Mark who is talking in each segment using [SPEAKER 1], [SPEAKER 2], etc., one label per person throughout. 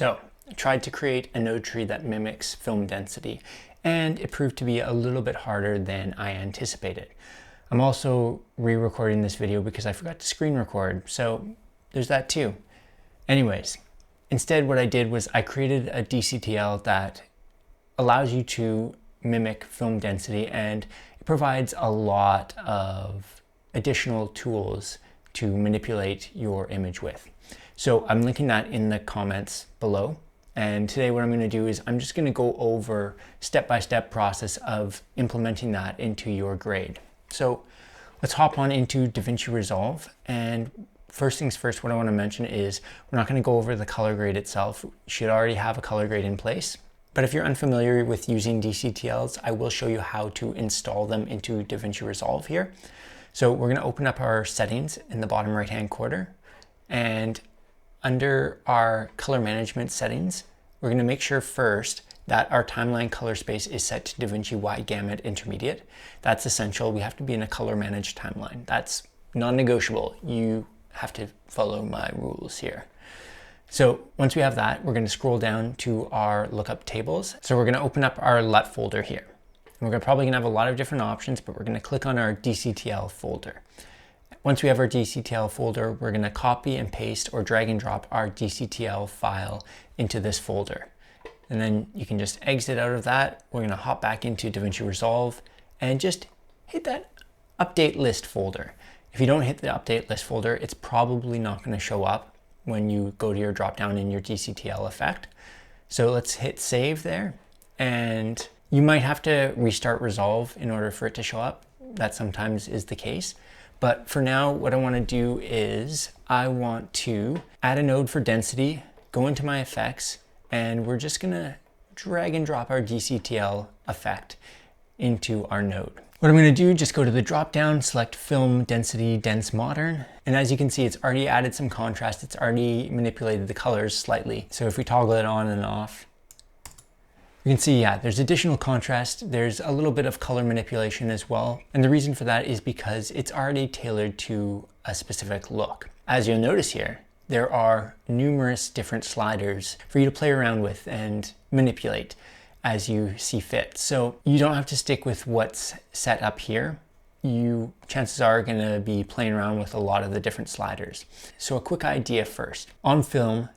[SPEAKER 1] So I tried to create a node tree that mimics film density, and it proved to be a little bit harder than I anticipated. I'm also re-recording this video because I forgot to screen record, so there's that too. Anyways, instead what I did was I created a DCTL that allows you to mimic film density, and it provides a lot of additional tools to manipulate your image with. So I'm linking that in the comments below. And today what I'm going to do is I'm just going to go over step-by-step process of implementing that into your grade. So let's hop on into DaVinci Resolve. And first things first, what I want to mention is we're not going to go over the color grade itself. You should already have a color grade in place. But if you're unfamiliar with using DCTLs, I will show you how to install them into DaVinci Resolve here. So we're going to open up our settings in the bottom right-hand corner, and under our color management settings, we're going to make sure first that our timeline color space is set to DaVinci Wide Gamut Intermediate. That's essential. We have to be in a color managed timeline. That's non-negotiable. You have to follow my rules here. So once we have that, we're going to scroll down to our lookup tables. So we're going to open up our LUT folder here. And we're probably going to have a lot of different options, but we're going to click on our DCTL folder. Once we have our DCTL folder, we're going to copy and paste or drag and drop our DCTL file into this folder. And then you can just exit out of that. We're going to hop back into DaVinci Resolve and just hit that update list folder. If you don't hit the update list folder, it's probably not going to show up when you go to your dropdown in your DCTL effect. So let's hit save there. And you might have to restart Resolve in order for it to show up. That sometimes is the case. But for now, what I want to do is I want to add a node for density, go into my effects, and we're just going to drag and drop our DCTL effect into our node. What I'm going to do, just go to the drop down, select Film Density Dense Modern. And as you can see, it's already added some contrast. It's already manipulated the colors slightly. So if we toggle it on and off, you can see, yeah, there's additional contrast. There's a little bit of color manipulation as well. And the reason for that is because it's already tailored to a specific look. As you'll notice here, there are numerous different sliders for you to play around with and manipulate as you see fit. So you don't have to stick with what's set up here. You chances are going to be playing around with a lot of the different sliders. So a quick idea first. On film,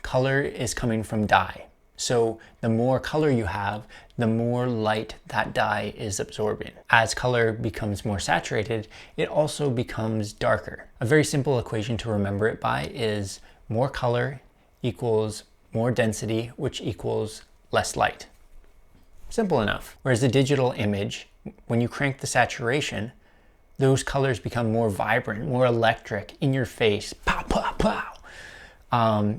[SPEAKER 1] color is coming from dye. So the more color you have, the more light that dye is absorbing. As color becomes more saturated, it also becomes darker. A very simple equation to remember it by is more color equals more density, which equals less light. Simple enough. Whereas the digital image, when you crank the saturation, those colors become more vibrant, more electric, in your face, pow, pow, pow.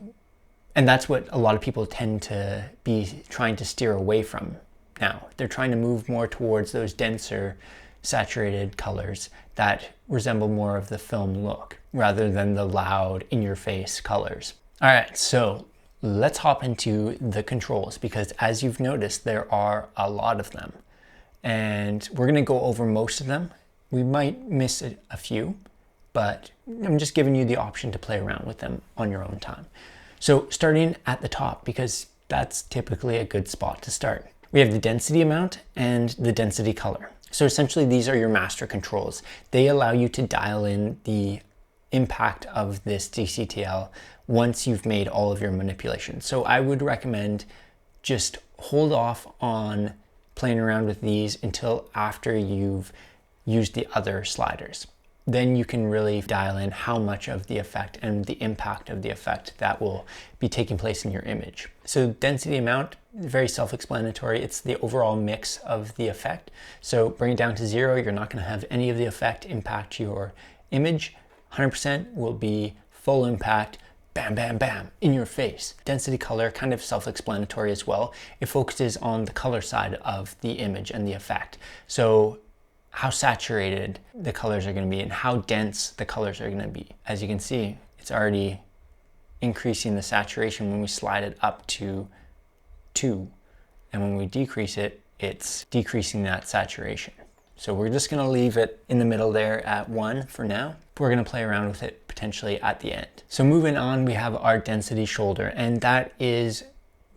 [SPEAKER 1] And that's what a lot of people tend to be trying to steer away from now. They're trying to move more towards those denser, saturated colors that resemble more of the film look, rather than the loud, in-your-face colors. All right, so let's hop into the controls, because as you've noticed, there are a lot of them. And we're gonna go over most of them. We might miss a few, but I'm just giving you the option to play around with them on your own time. So starting at the top, because that's typically a good spot to start. We have the density amount and the density color. So essentially these are your master controls. They allow you to dial in the impact of this DCTL once you've made all of your manipulations. So I would recommend just hold off on playing around with these until after you've used the other sliders. Then you can really dial in how much of the effect and the impact of the effect that will be taking place in your image. So density amount, very self-explanatory. It's the overall mix of the effect. So bring it down to 0. You're not going to have any of the effect impact your image. 100% will be full impact, bam, bam, bam, in your face. Density color, kind of self-explanatory as well. It focuses on the color side of the image and the effect. So how saturated the colors are going to be and how dense the colors are going to be. As you can see, it's already increasing the saturation when we slide it up to 2. And when we decrease it, it's decreasing that saturation. So we're just going to leave it in the middle there at 1 for now. we're going to play around with it potentially at the end. So moving on, we have our density shoulder, and that is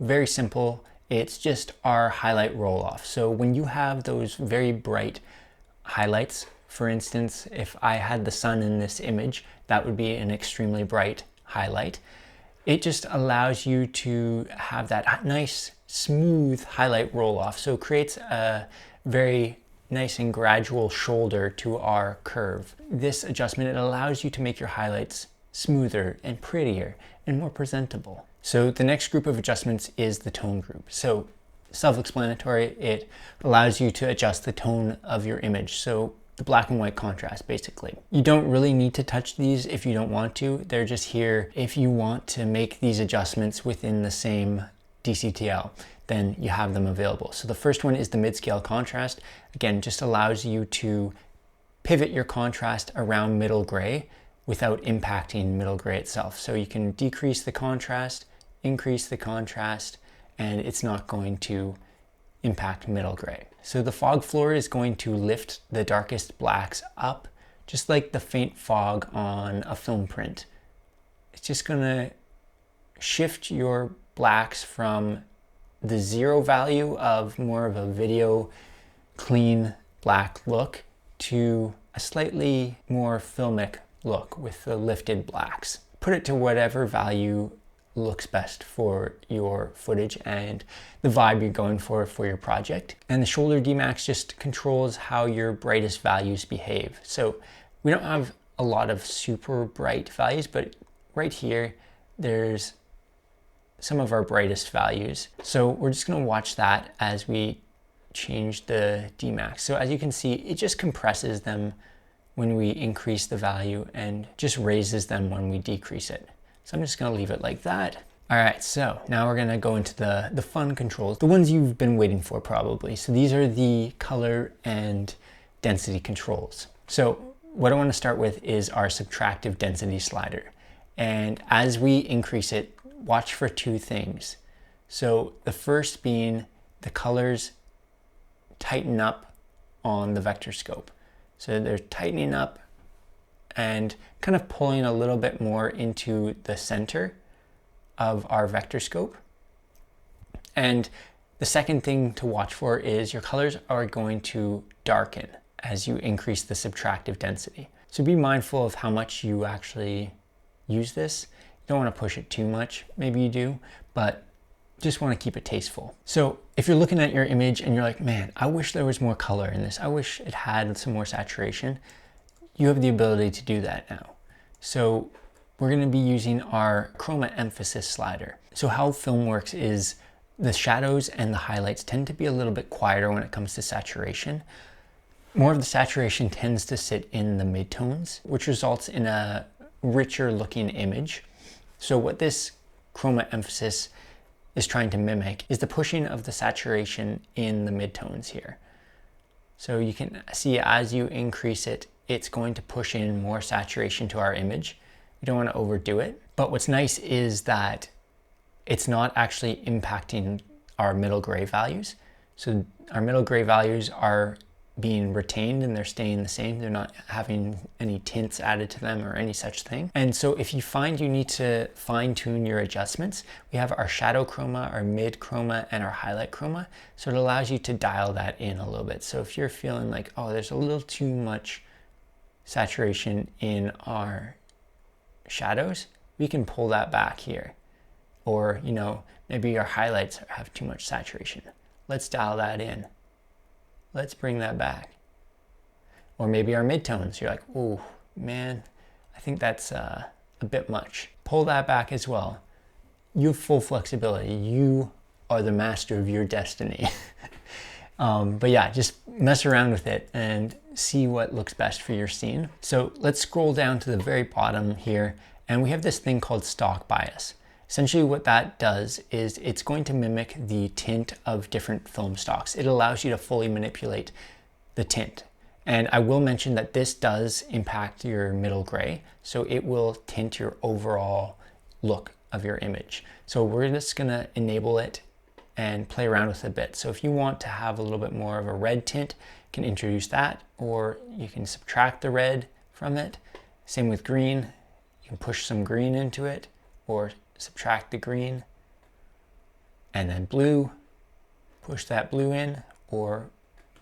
[SPEAKER 1] very simple. It's just our highlight roll off. So when you have those very bright highlights, for instance, if I had the sun in this image, that would be an extremely bright highlight. It just allows you to have that nice smooth highlight roll off. So it creates a very nice and gradual shoulder to our curve. This adjustment, it allows you to make your highlights smoother and prettier and more presentable. So the next group of adjustments is the tone group. So self-explanatory, it allows you to adjust the tone of your image. So the black and white contrast, basically. You don't really need to touch these if you don't want to. They're just here if you want to make these adjustments within the same DCTL, then you have them available. So the first one is the mid-scale contrast. Again, just allows you to pivot your contrast around middle gray without impacting middle gray itself. So you can decrease the contrast, increase the contrast, and it's not going to impact middle gray. So the fog floor is going to lift the darkest blacks up, just like the faint fog on a film print. It's just gonna shift your blacks from the 0 value of more of a video clean black look to a slightly more filmic look with the lifted blacks. Put it to whatever value looks best for your footage and the vibe you're going for your project. And the shoulder Dmax just controls how your brightest values behave. So we don't have a lot of super bright values, but right here, there's some of our brightest values. So we're just gonna watch that as we change the Dmax. So as you can see, it just compresses them when we increase the value and just raises them when we decrease it. So I'm just gonna leave it like that. All right, so now we're gonna go into the fun controls, the ones you've been waiting for probably. So these are the color and density controls. So what I wanna start with is our subtractive density slider. And as we increase it, watch for two things. So the first being the colors tighten up on the vector scope. So they're tightening up and kind of pulling a little bit more into the center of our vector scope. And the second thing to watch for is your colors are going to darken as you increase the subtractive density. So be mindful of how much you actually use this. You don't want to push it too much. Maybe you do, but just want to keep it tasteful. So if you're looking at your image and you're like, man, I wish there was more color in this. I wish it had some more saturation. You have the ability to do that now. So we're going to be using our Chroma emphasis slider. So how film works is the shadows and the highlights tend to be a little bit quieter when it comes to saturation. More of the saturation tends to sit in the midtones, which results in a richer looking image. So what this Chroma emphasis is trying to mimic is the pushing of the saturation in the midtones here. So you can see as you increase it, it's going to push in more saturation to our image. We don't want to overdo it. But what's nice is that it's not actually impacting our middle gray values. So our middle gray values are being retained and they're staying the same. They're not having any tints added to them or any such thing. And so if you find you need to fine tune your adjustments, we have our shadow chroma, our mid chroma, and our highlight chroma. So it allows you to dial that in a little bit. So if you're feeling like, oh, there's a little too much saturation in our shadows, we can pull that back here. Or, you know, maybe our highlights have too much saturation. Let's dial that in. Let's bring that back. Or maybe our midtones, you're like, oh man, I think that's a bit much. Pull that back as well. You have full flexibility. You are the master of your destiny. But yeah, just mess around with it and see what looks best for your scene. So let's scroll down to the very bottom here, and we have this thing called stock bias. Essentially what that does is it's going to mimic the tint of different film stocks. It allows you to fully manipulate the tint. And I will mention that this does impact your middle gray, so it will tint your overall look of your image. So we're just gonna enable it and play around with it a bit. So if you want to have a little bit more of a red tint, you can introduce that, or you can subtract the red from it. Same with green. You can push some green into it or subtract the green. And then blue, push that blue in or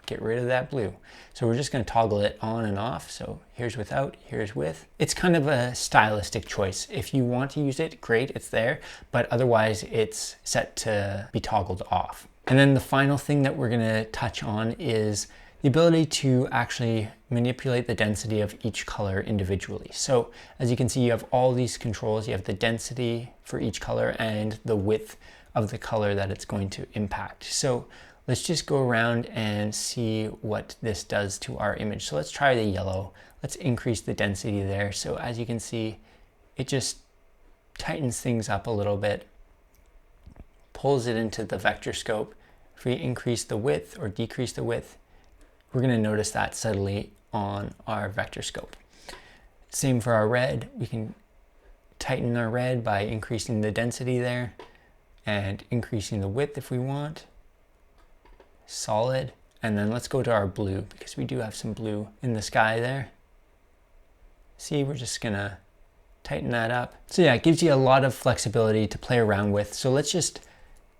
[SPEAKER 1] get rid of that blue. So we're just going to toggle it on and off. So here's without, here's with. It's kind of a stylistic choice. If you want to use it, great, it's there, but otherwise it's set to be toggled off. And then the final thing that we're going to touch on is the ability to actually manipulate the density of each color individually. So as you can see, you have all these controls. You have the density for each color and the width of the color that it's going to impact. So let's just go around and see what this does to our image. So let's try the yellow. Let's increase the density there. So as you can see, it just tightens things up a little bit, pulls it into the vector scope. If we increase the width or decrease the width, we're going to notice that subtly on our vector scope. Same for our red. We can tighten our red by increasing the density there and increasing the width if we want. Solid. And then let's go to our blue because we do have some blue in the sky there. See, we're just gonna tighten that up. So yeah, it gives you a lot of flexibility to play around with. So let's just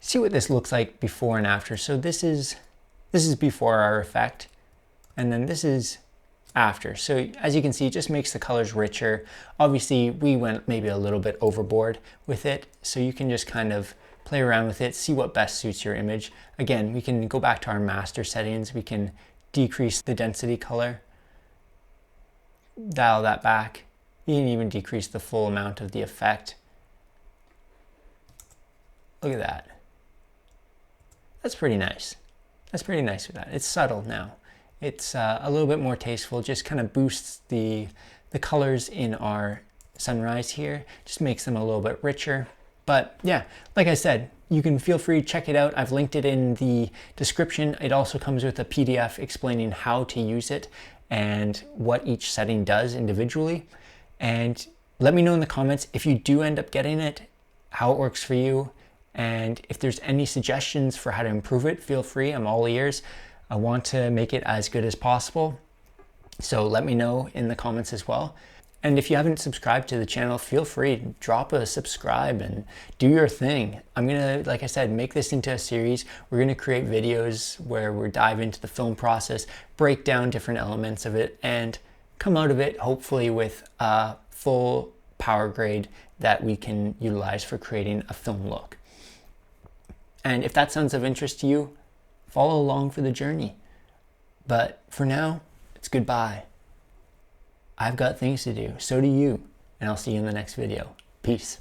[SPEAKER 1] see what this looks like before and after. So this is before our effect, and then this is after. So as you can see, it just makes the colors richer. Obviously, we went maybe a little bit overboard with it, so you can just kind of play around with it, see what best suits your image. Again, we can go back to our master settings. We can decrease the density color, dial that back. You can even decrease the full amount of the effect. Look at that. That's pretty nice. That's pretty nice with that. It's subtle now. It's a little bit more tasteful, just kind of boosts the colors in our sunrise here, just makes them a little bit richer. But yeah, like I said, you can feel free to check it out. I've linked it in the description. It also comes with a PDF explaining how to use it and what each setting does individually. And let me know in the comments if you do end up getting it, how it works for you. And if there's any suggestions for how to improve it, feel free, I'm all ears. I want to make it as good as possible. So let me know in the comments as well. And if you haven't subscribed to the channel, feel free to drop a subscribe and do your thing. I'm gonna, like I said, make this into a series. We're gonna create videos where we dive into the film process, break down different elements of it, and come out of it hopefully with a full power grade that we can utilize for creating a film look. And if that sounds of interest to you, follow along for the journey. But for now, it's goodbye. I've got things to do, so do you, and I'll see you in the next video. Peace.